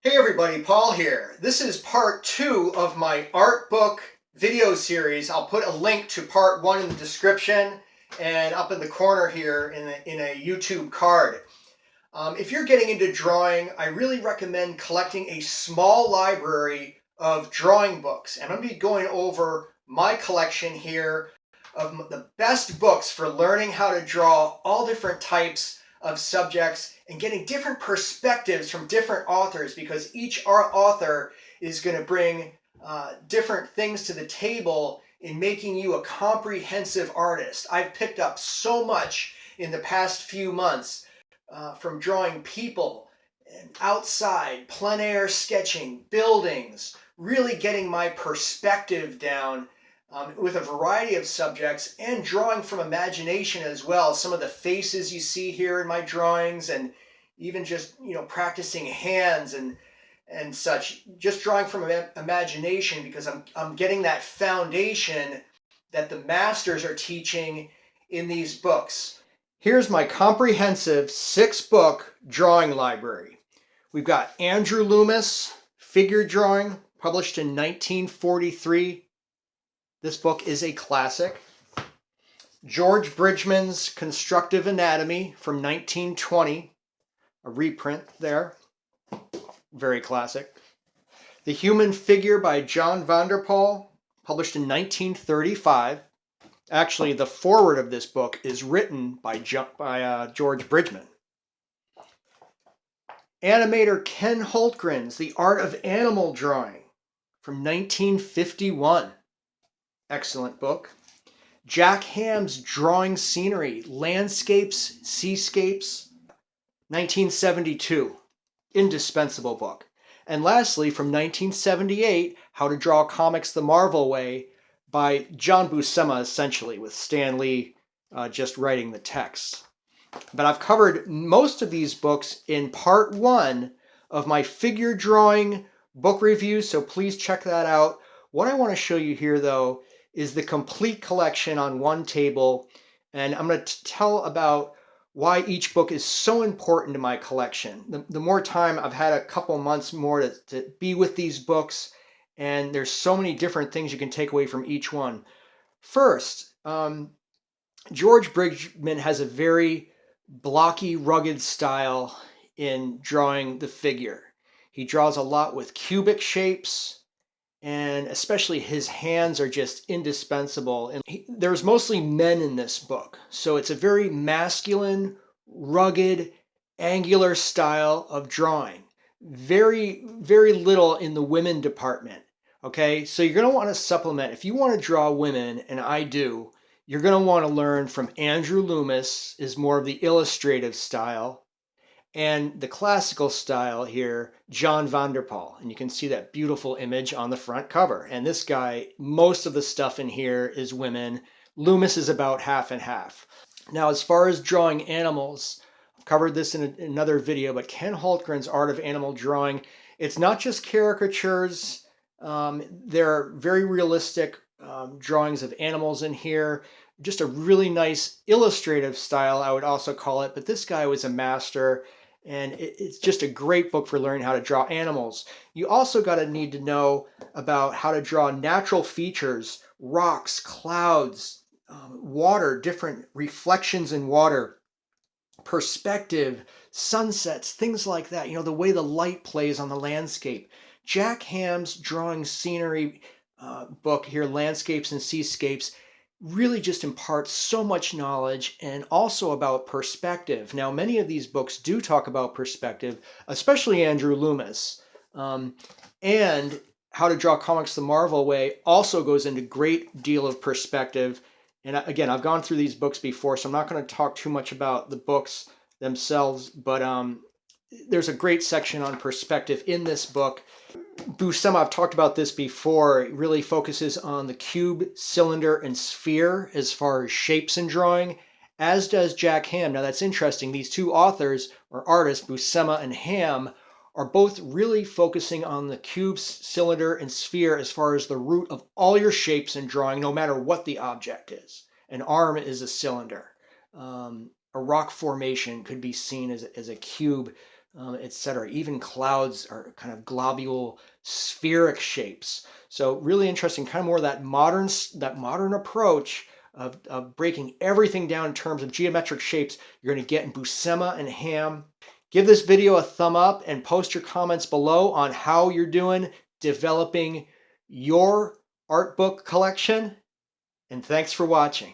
Hey everybody, Paul here. This is part 2 of my art book video series. I'll put a link to part 1 in the description and up in the corner here in a YouTube card. If you're getting into drawing, I really recommend collecting a small library of drawing books. And I'm going to be going over my collection here of the best books for learning how to draw all different types of subjects and getting different perspectives from different authors, because each author is going to bring different things to the table in making you a comprehensive artist. I've picked up so much in the past few months from drawing people and outside, plein air sketching, buildings, really getting my perspective down with a variety of subjects, and drawing from imagination as well. Some of the faces you see here in my drawings, and even just practicing hands and such, just drawing from imagination, because I'm getting that foundation that the masters are teaching in these books. Here's my comprehensive 6-book drawing library. We've got Andrew Loomis, Figure Drawing, published in 1943. This book is a classic. George Bridgman's Constructive Anatomy from 1920, a reprint there, very classic. The Human Figure by John Vanderpoel, published in 1935. Actually, the foreword of this book is written by George Bridgman. Animator Ken Holtgren's The Art of Animal Drawing from 1951. Excellent book. Jack Ham's Drawing Scenery, Landscapes, Seascapes, 1972. Indispensable book. And lastly, from 1978, How to Draw Comics the Marvel Way by John Buscema, essentially, with Stan Lee just writing the text. But I've covered most of these books in part 1 of my figure drawing book review, so please check that out. What I want to show you here, though, is the complete collection on one table, and I'm going to tell about why each book is so important to my collection. The more time I've had, a couple months more to be with these books, and there's so many different things you can take away from each one. First, George Bridgman has a very blocky, rugged style in drawing the figure. He draws a lot with cubic shapes, and especially his hands are just indispensable. And there's mostly men in this book, so it's a very masculine, rugged, angular style of drawing. Very, very little in the women department. Okay, so you're going to want to supplement. If you want to draw women, and I do, you're going to want to learn from Andrew Loomis, is more of the illustrative style. And the classical style here, John Vanderpoel. And you can see that beautiful image on the front cover. And this guy, most of the stuff in here is women. Loomis is about half and half. Now, as far as drawing animals, I've covered this in another video, but Ken Holtgren's Art of Animal Drawing, it's not just caricatures. There are very realistic drawings of animals in here. Just a really nice illustrative style, I would also call it. But this guy was a master. And it's just a great book for learning how to draw animals. You also need to know about how to draw natural features, rocks, clouds, water, different reflections in water, perspective, sunsets, things like that. The way the light plays on the landscape. Jack Ham's Drawing Scenery book here, Landscapes and Seascapes, really just imparts so much knowledge, and also about perspective. Now, many of these books do talk about perspective, especially Andrew Loomis. And How to Draw Comics the Marvel Way also goes into a great deal of perspective. And again, I've gone through these books before, so I'm not going to talk too much about the books themselves, but there's a great section on perspective in this book. Buscema, I've talked about this before, it really focuses on the cube, cylinder, and sphere as far as shapes in drawing, as does Jack Ham. Now that's interesting. These two authors, or artists, Buscema and Ham, are both really focusing on the cube, cylinder, and sphere as far as the root of all your shapes in drawing, no matter what the object is. An arm is a cylinder. A rock formation could be seen as a cube. etc. Even clouds are kind of globule spheric shapes. So really interesting, kind of more that modern approach of breaking everything down in terms of geometric shapes you're going to get in Buscema and Ham. Give this video a thumb up and post your comments below on how you're doing developing your art book collection. And thanks for watching.